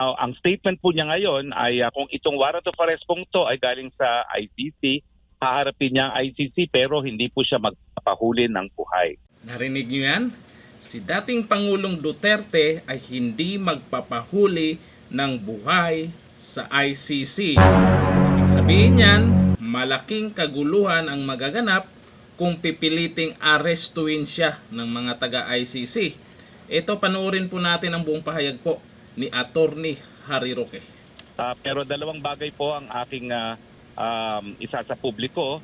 Ang statement po niya ngayon ay kung itong warrant of arrest pong to ay galing sa ICC, haharapin niya ang ICC pero hindi po siya magpapahuli ng buhay. Narinig niyo yan? Si dating Pangulong Duterte ay hindi magpapahuli ng buhay sa ICC. Ibig sabihin niyan, malaking kaguluhan ang magaganap kung pipiliting arestuin siya ng mga taga-ICC. Ito, panoorin po natin ang buong pahayag po ni Attorney Harry Roque. Pero dalawang bagay po ang aking isa sa publiko.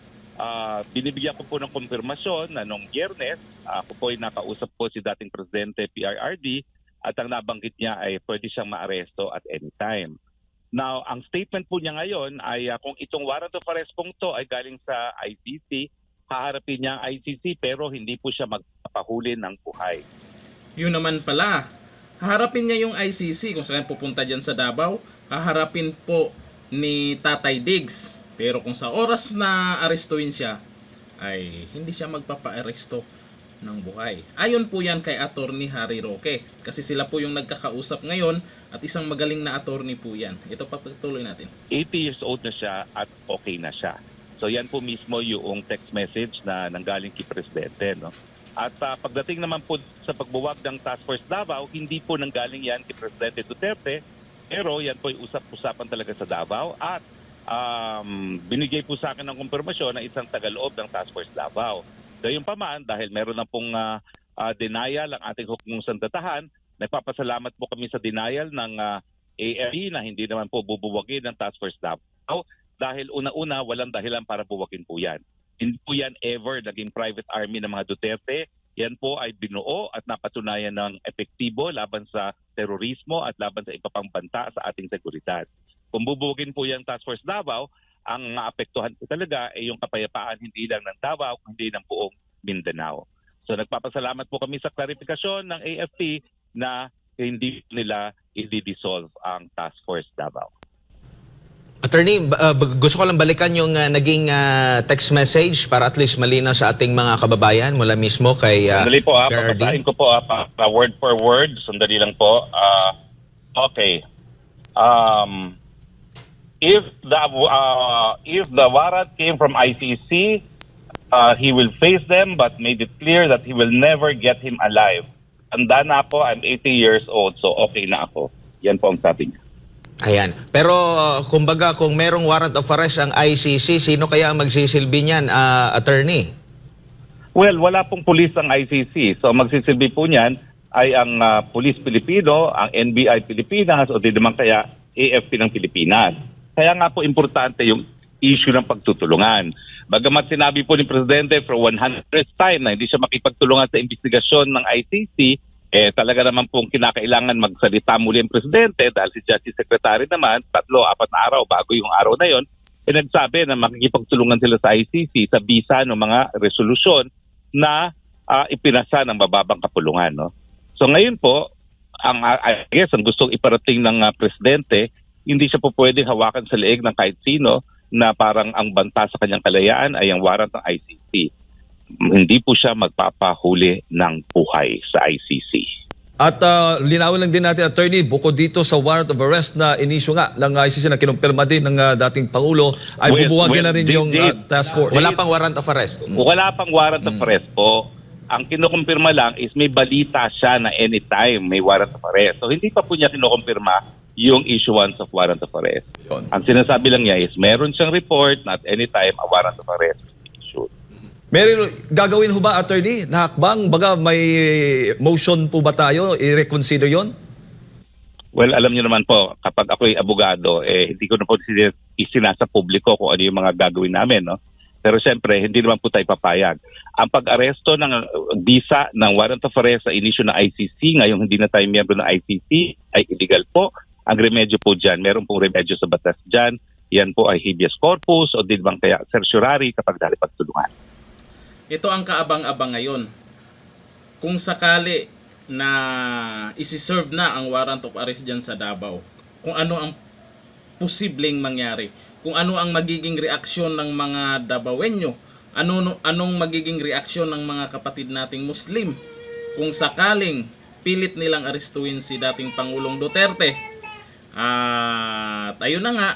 Binibigyan ko po ng kumpirmasyon na noong Biyernes, ako po ay nakausap po si dating Presidente PRRD at ang nabanggit niya ay pwede siyang maaresto at any time. Now, ang statement po niya ngayon ay kung itong warrant of arrest pong to ay galing sa ICC, haharapin niya ang ICC pero hindi po siya magpapahuli ng buhay. Yun naman pala, haharapin niya yung ICC kung saan pupunta dyan sa Davao, haharapin po ni Tatay Diggs. Pero kung sa oras na arestuin siya, ay hindi siya magpapa-aresto ng buhay. Ayon po yan kay Attorney Harry Roque. Kasi sila po yung nagkakausap ngayon at isang magaling na attorney po yan. Ito patuloy natin. 80 years old na siya at okay na siya. So yan po mismo yung text message na nanggaling kay Presidente. No? At pagdating naman po sa pagbuwag ng Task Force Davao, hindi po nanggaling yan kay Presidente Duterte. Pero yan po ay usap-usapan talaga sa Davao at binigay po sa akin ng kumpirmasyon na isang tagaloob ng Task Force Davao. Gayunpaman, dahil meron na pong denial ang ating hukbong sandatahan, nagpapasalamat po kami sa denial ng AFP na hindi naman po bubuwagin ng Task Force Davao dahil una-una walang dahilan para buwagin po yan. Hindi po yan ever naging private army ng mga Duterte. Yan po ay binuo at napatunayan ng epektibo laban sa terorismo at laban sa iba pang banta sa ating seguridad. Kung bubuwagin po yung Task Force Davao, ang maapektuhan po talaga ay yung kapayapaan hindi lang ng Davao, kundi ng buong Mindanao. So nagpapasalamat po kami sa klarifikasyon ng AFP na hindi nila i-dissolve ang Task Force Davao. Attorney, gusto ko lang balikan yung naging text message para at least malinaw sa ating mga kababayan mula mismo kay Sandali po PRRD. papasahin ko po word for word. Sandali lang po. Okay. If the warrant came from ICC, he will face them but made it clear that he will never get him alive. Tanda na ako, I'm 80 years old, so okay na ako. Yan po ang sabi niya. Ayan. Pero kumbaga kung merong warrant of arrest ang ICC, sino kaya ang magsisilbi niyan, attorney? Well, wala pong pulis ang ICC. So magsisilbi po niyan ay ang Pulis Pilipino, ang NBI Pilipinas o di naman kaya AFP ng Pilipinas. Kaya nga po importante yung issue ng pagtutulungan. Bagamat sinabi po ni Presidente for 100th time na hindi siya makipagtulungan sa investigasyon ng ICC, talaga naman pong kinakailangan magsalita muli ang Presidente dahil si Justice Secretary naman, 3-4 na araw bago yung araw na yon, nagsabi na makikipagtulungan sila sa ICC sa bisa ng mga resolusyon na ipinasa ng mababang kapulungan. No? So ngayon po, ang gustong iparating ng Presidente, hindi siya po pwedeng hawakan sa leeg ng kahit sino na parang ang banta sa kanyang kalayaan ay ang warrant ng ICC. Hindi po siya magpapahuli ng buhay sa ICC. At linawin lang din natin, attorney, bukod dito sa warrant of arrest na inisyu nga ng ICC na kinumpirma din ng dating Pangulo, ay bubuwagin na rin yung task force. Wala pang warrant of arrest. Wala pang warrant of arrest po. Ang kinukumpirma lang is may balita siya na anytime may warrant of arrest. So hindi pa po niya kinukumpirma yung issuance of warrant of arrest. Yun. Ang sinasabi lang niya is meron siyang report na at anytime a warrant of arrest is issued. Meron gagawin ho ba, attorney, na hakbang? Baga may motion po ba tayo? I-reconsider yon? Well, alam niyo naman po, kapag ako'y abogado, hindi ko na po isinasa publiko kung ano yung mga gagawin namin. No? Pero siyempre, hindi naman po tayo papayag. Ang pag-aresto ng visa ng warrant of arrest sa inisyu ng ICC, ngayong hindi na tayo miyembro ng ICC, ay illegal po. Ang remedyo po dyan, meron pong remedyo sa batas dyan. Yan po ay habeas corpus o din bang kaya certiorari kapag dahil pagtulungan. Ito ang kaabang-abang ngayon. Kung sakali na isi-serve na ang warrant of arrest dyan sa Davao, kung ano ang posibleng mangyari, kung ano ang magiging reaksyon ng mga Davaoenyo, anong magiging reaksyon ng mga kapatid nating Muslim kung sakaling pilit nilang arestuin si dating Pangulong Duterte. At ayun na nga,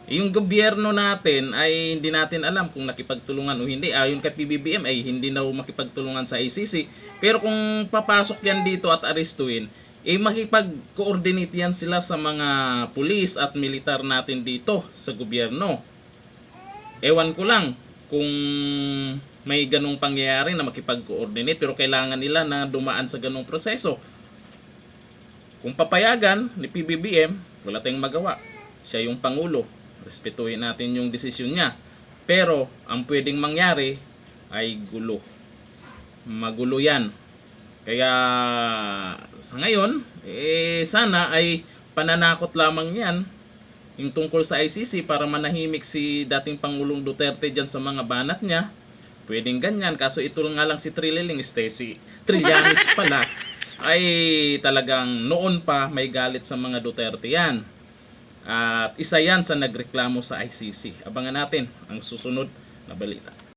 yung gobyerno natin ay hindi natin alam kung nakipagtulungan o hindi. Ayon kay PBBM ay hindi na makipagtulungan sa ICC. Pero kung papasok yan dito at arestuin, makipag-coordinate yan sila sa mga pulis at militar natin dito sa gobyerno. Ewan ko lang kung may ganong pangyayari na makipag-coordinate, pero kailangan nila na dumaan sa ganong proseso. Kung papayagan ni PBBM, wala tayong magawa. Siya yung Pangulo. Respetuhin natin yung desisyon niya. Pero ang pwedeng mangyari ay gulo. Magulo yan. Kaya sa ngayon, sana ay pananakot lamang yan yung tungkol sa ICC para manahimik si dating Pangulong Duterte dyan sa mga banat niya. Pwedeng ganyan. Kaso ito nga lang si Trillanes pala ay talagang noon pa may galit sa mga Duterte yan. At isa yan sa nagreklamo sa ICC. Abangan natin ang susunod na balita.